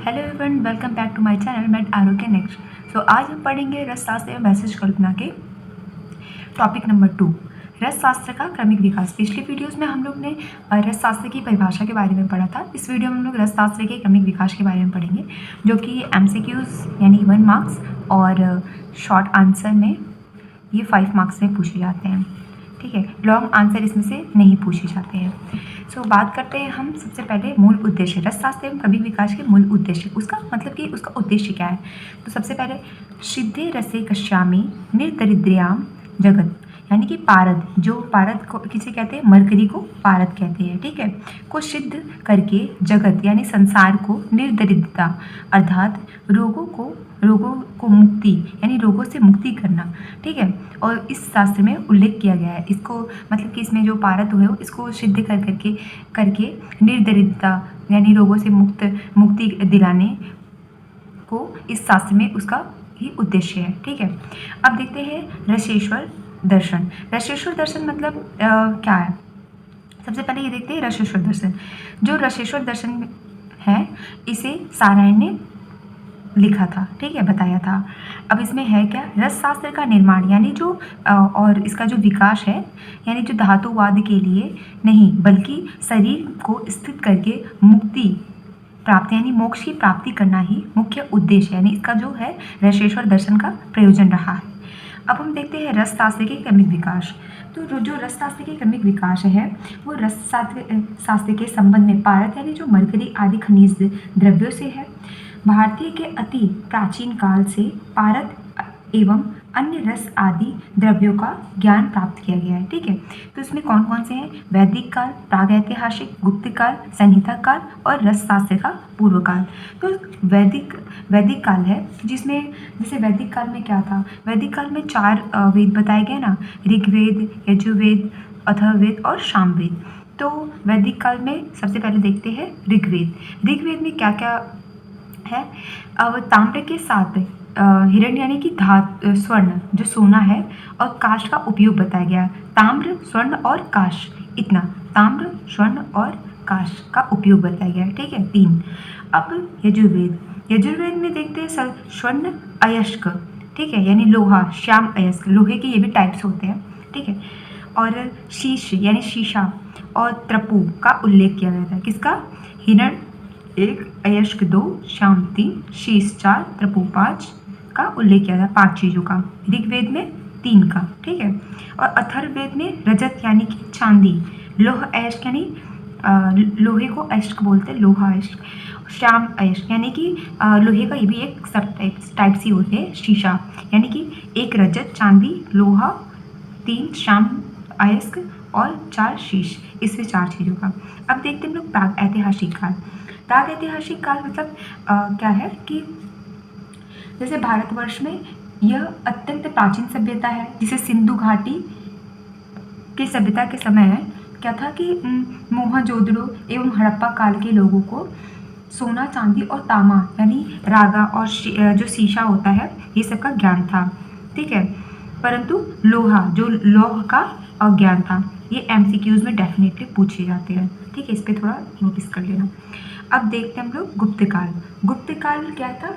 Hello everyone, welcome back to my channel med Arogya next. So आज हम पढ़ेंगे रसशास्त्र एवं मैसेज कल्पना के टॉपिक नंबर 2, रसशास्त्र का क्रमिक विकास। पिछली वीडियोस में हम लोग ने रसशास्त्र की परिभाषा के बारे में पढ़ा था। इस वीडियो में हम लोग रसशास्त्र के क्रमिक विकास के बारे में पढ़ेंगे, जो कि MCQs यानी 1 मार्क्स और शॉर्ट आंसर में ये 5 मार्क्स में पूछे जाते हैं। ठीक है, लॉन्ग आंसर इसमें से नहीं पूछे जाते हैं। सो बात करते हैं हम सबसे पहले मूल उद्देश्य, रसशास्त्र एवं क्रमिक विकास के मूल उद्देश्य, उसका मतलब कि उसका उद्देश्य क्या है। तो सबसे पहले सिद्धे रसे कश्यामी निर्दरिद्र्याम जगत, यानी कि पारद, जो पारद को किसे कहते हैं, मरकरी को पारद कहते हैं। ठीक है, को सिद्ध करके जगत यानी संसार को निर्दरिद्रता अर्थात रोगों को मुक्ति यानी रोगों से मुक्ति करना। ठीक है, और इस शास्त्र में उल्लेख किया गया है इसको, मतलब कि इसमें जो पारद है इसको सिद्ध करके निर्दरिद्रता यानी रोगों से मुक्ति दिलाने को इस शास्त्र में उसका ही उद्देश्य है। ठीक है, अब देखते हैं रसेश्वर दर्शन। रसेश्वर दर्शन मतलब क्या है। सबसे पहले ये देखते हैं रसेश्वर दर्शन। जो रसेश्वर दर्शन है इसे सारायण ने लिखा था, ठीक है, बताया था। अब इसमें है क्या, रसशास्त्र का निर्माण यानी जो और इसका जो विकास है यानी जो धातुवाद के लिए नहीं बल्कि शरीर को स्थित करके मुक्ति प्राप्ति यानी मोक्ष की प्राप्ति करना ही मुख्य उद्देश्य यानी इसका जो है रसेश्वर दर्शन का प्रयोजन रहा है। अब हम देखते हैं रसशास्त्र के क्रमिक विकास। तो जो रसशास्त्र के क्रमिक विकास है वो रसशास्त्र के संबंध में पारद यानी जो मरकरी आदि खनिज द्रव्यों से है। भारतीय के अति प्राचीन काल से पारद एवं अन्य रस आदि द्रव्यों का ज्ञान प्राप्त किया गया है। ठीक है, तो इसमें कौन कौन से हैं, वैदिक काल, प्रागैतिहासिक, गुप्त काल, संहिता काल और रसशास्त्र का पूर्व काल। तो वैदिक काल है जिसमें जैसे वैदिक काल में क्या था, वैदिक काल में 4 वेद बताए गए ना, ऋग्वेद, यजुर्वेद, अथर्ववेद और सामवेद। तो वैदिक काल में सबसे पहले देखते हैं ऋग्वेद में क्या क्या है। अब ताम्र के साथ हिरण यानी कि स्वर्ण जो सोना है और काष्ठ का उपयोग बताया गया। ताम्र, स्वर्ण और काष्ठ, इतना ताम्र, स्वर्ण और काष्ठ का उपयोग बताया गया है। ठीक है, 3। अब यजुर्वेद में देखते हैं स्वर्ण अयस्क, ठीक है, यानी लोहा, श्याम अयस्क, लोहे के ये भी टाइप्स होते हैं। ठीक है, और शीश यानी शीशा और त्रपु का उल्लेख किया गया था। किसका, हिरण 1, अयस्क 2, श्याम 3, शीश 4, त्रपु 5 का उल्लेख किया था, 5 चीज़ों का। ऋग्वेद में 3 का। ठीक है, और अथर्ववेद में रजत यानी कि चांदी, लोह अयस्क यानी लोहे को अयस्क बोलते हैं, लोहा अयस्क, श्याम अयस्क यानी कि लोहे का ये भी एक सब टाइप्स ही होते हैं, शीशा यानी कि 1 रजत, चांदी, लोहा, 3 श्याम अयस्क और 4 शीश, इससे 4 चीज़ों का। अब देखते हैं हम लोग प्रागैतिहासिक काल। प्रागैतिहासिक काल मतलब क्या है कि जैसे भारतवर्ष में यह अत्यंत प्राचीन सभ्यता है, जिसे सिंधु घाटी की सभ्यता के समय क्या था कि मोहनजोदड़ो एवं हड़प्पा काल के लोगों को सोना, चांदी और तांबा यानी रागा और जो शीशा होता है ये सब का ज्ञान था। ठीक है, परंतु लोहा जो लौह का अज्ञान था। ये MCQs में डेफिनेटली पूछे जाते हैं। ठीक है, इस पर थोड़ा नोटिस कर लेना। अब देखते हैं हम लोग गुप्त काल। गुप्त काल क्या था,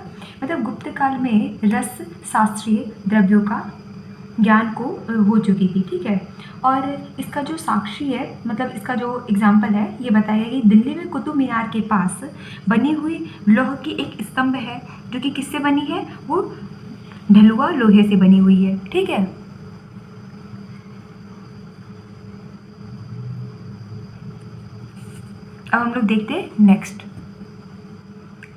मतलब गुप्त काल में रस शास्त्रीय द्रव्यों का ज्ञान को हो चुकी थी। ठीक है, और इसका जो साक्षी है, मतलब इसका जो एग्जाम्पल है ये बताया कि दिल्ली में कुतुब मीनार के पास बनी हुई लोह की एक स्तंभ है जो कि किससे बनी है, वो ढलुआ लोहे से बनी हुई है। ठीक है, अब हम लोग देखते हैं नेक्स्ट।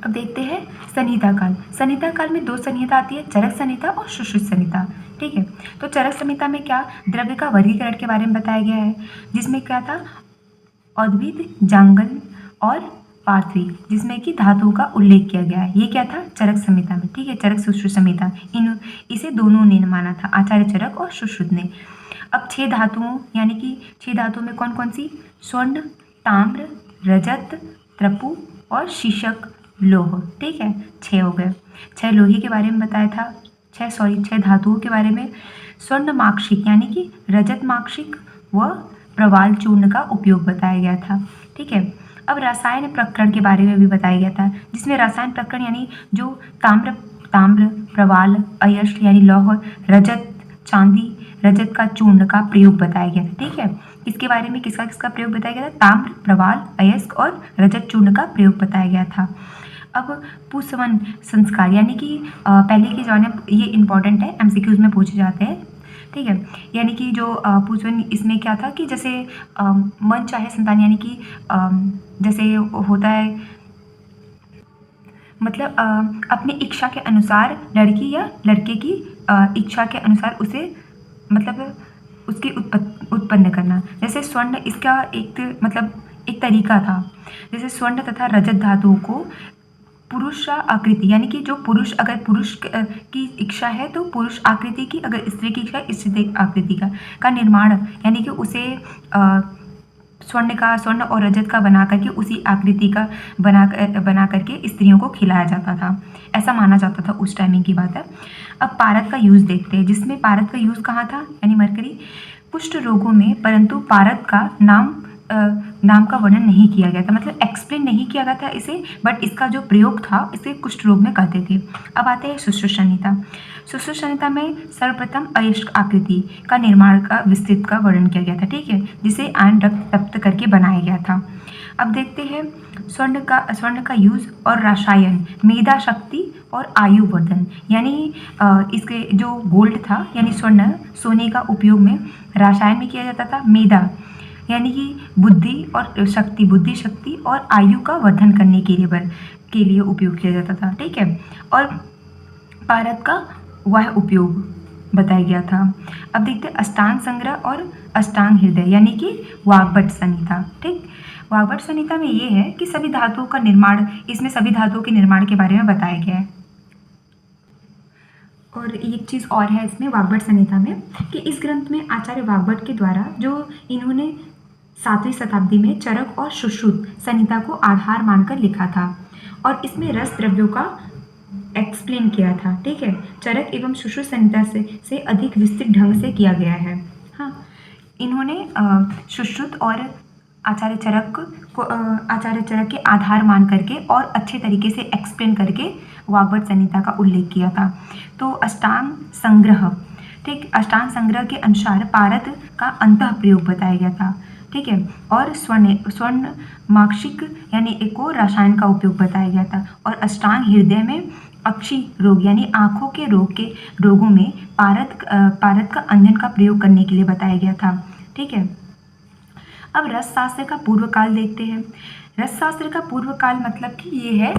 अब देखते हैं संहिता काल। संहिता काल में 2 संहिता आती है, चरक संहिता और सुश्रुत संहिता। ठीक है, तो चरक संहिता में क्या, द्रव्य का वर्गीकरण के बारे में बताया गया है, जिसमें क्या था, औद्भिद, जांगल और पार्थिव, जिसमें कि धातुओं का उल्लेख किया गया है। ये क्या था, चरक संहिता में। ठीक है, चरक सुश्रुत संहिता, इसे दोनों ने माना था, आचार्य चरक और सुश्रुत ने। अब 6 धातुओं यानी कि 6 धातुओं में कौन कौन सी, स्वर्ण, ताम्र, रजत, त्रपु और शीशक, लोह। ठीक है, 6 हो गए। 6 लोहे के बारे में बताया था, 6 धातुओं के बारे में। स्वर्ण माक्षिक यानी कि रजत माक्षिक व प्रवाल चूर्ण का उपयोग बताया गया था। ठीक है, अब रसायन प्रकरण के बारे में भी बताया गया था, जिसमें रसायन प्रकरण यानी जो ताम्र प्रवाल अयस्क यानी लौह रजत चांदी रजत का चूर्ण का प्रयोग बताया गया था। ठीक है, इसके बारे में किसका किसका प्रयोग बताया गया था? ताम्र प्रवाल अयस्क और रजत चूर्ण का प्रयोग बताया गया था। अब पुष्पवन संस्कार यानी कि पहले के ज़माने में, ये इंपॉर्टेंट है, एमसीक्यूज में पूछे जाते हैं। ठीक है, यानी कि जो पुष्पवन, इसमें क्या था कि जैसे मन चाहे संतान, यानी कि जैसे होता है मतलब अपनी इच्छा के अनुसार लड़की या लड़के की इच्छा के अनुसार उसे मतलब उसकी उत्पन्न करना। जैसे स्वर्ण, इसका एक मतलब एक तरीका था। जैसे स्वर्ण तथा रजत धातुओं को पुरुष आकृति, यानी कि जो पुरुष, अगर पुरुष की इच्छा है तो पुरुष आकृति की, अगर स्त्री की इच्छा है स्त्री आकृति का निर्माण, यानी कि उसे स्वर्ण और रजत का बना करके उसी आकृति का बना करके स्त्रियों को खिलाया जाता था। ऐसा माना जाता था, उस टाइमिंग की बात है। अब पारद का यूज़ देखते हैं, जिसमें पारद का यूज़ कहाँ था, यानी मरकरी कुष्ठ रोगों में, परंतु पारद का नाम का वर्णन नहीं किया गया था, मतलब एक्सप्लेन नहीं किया गया था इसे, बट इसका जो प्रयोग था इसे कुष्ठ रोग में करते थे। अब आते हैं शुश्रुत संहिता। शुश्रुत संहिता में सर्वप्रथम अयस्क आकृति का निर्माण का विस्तृत का वर्णन किया गया था। ठीक है, जिसे आयन रक्त तप्त करके बनाया गया था। अब देखते हैं स्वर्ण का यूज और रसायन, मेधा शक्ति और आयु वर्धन, यानी इसके जो गोल्ड था यानी स्वर्ण, सोने का उपयोग में रसायन में किया जाता था। मेधा यानी कि बुद्धि शक्ति और आयु का वर्धन करने के लिए उपयोग किया जाता था। ठीक है, और पारद का वह उपयोग बताया गया था। अब देखते हैं अष्टांग संग्रह और अष्टांग हृदय, यानी कि वाग्भट संहिता। ठीक, वाग्भट संहिता में ये है कि सभी धातुओं का निर्माण, इसमें सभी धातुओं के निर्माण के बारे में बताया गया है। और एक चीज़ और है इसमें वाग्भट संहिता में कि इस ग्रंथ में आचार्य वाग्भट के द्वारा जो इन्होंने 7वीं शताब्दी में चरक और सुश्रुत संहिता को आधार मानकर लिखा था, और इसमें रस द्रव्यों का एक्सप्लेन किया था। ठीक है, चरक एवं सुश्रुत संहिता से अधिक विस्तृत ढंग से किया गया है। हाँ, इन्होंने सुश्रुत और आचार्य चरक के आधार मान करके और अच्छे तरीके से एक्सप्लेन करके वाग्भट संहिता का उल्लेख किया था। तो अष्टांग संग्रह, ठीक, अष्टांग संग्रह के अनुसार पारद का अंतः प्रयोग बताया गया था। ठीक है, और स्वर्ण माक्षिक यानी एक और रसायन का उपयोग बताया गया था। और अष्टांग हृदय में अक्षी रोग यानी आँखों के रोगों में पारद का अंजन का प्रयोग करने के लिए बताया गया था। ठीक है, अब रस शास्त्र का पूर्व काल देखते हैं। रस शास्त्र का पूर्व काल मतलब कि ये है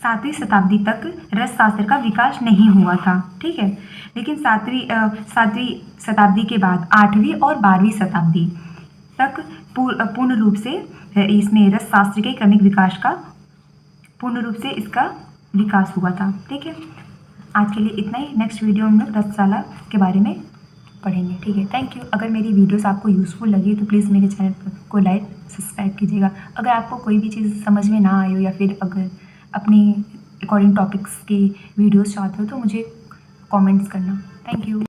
7वीं शताब्दी तक रस शास्त्र का विकास नहीं हुआ था। ठीक है, लेकिन 7वीं शताब्दी के बाद 8वीं और 12वीं शताब्दी तक पूर्ण रूप से इसमें रस शास्त्र के क्रमिक विकास का पूर्ण रूप से इसका विकास हुआ था। ठीक है, आज के लिए इतना ही। नेक्स्ट वीडियो में रसशाला के बारे में पढ़ेंगे। ठीक है, थैंक यू। अगर मेरी वीडियोस आपको यूज़फुल लगी तो प्लीज़ मेरे चैनल को लाइक सब्सक्राइब कीजिएगा। अगर आपको कोई भी चीज़ समझ में ना आई हो या फिर अगर अपनी अकॉर्डिंग टॉपिक्स की वीडियोस चाहते हो तो मुझे कमेंट्स करना। Thank you.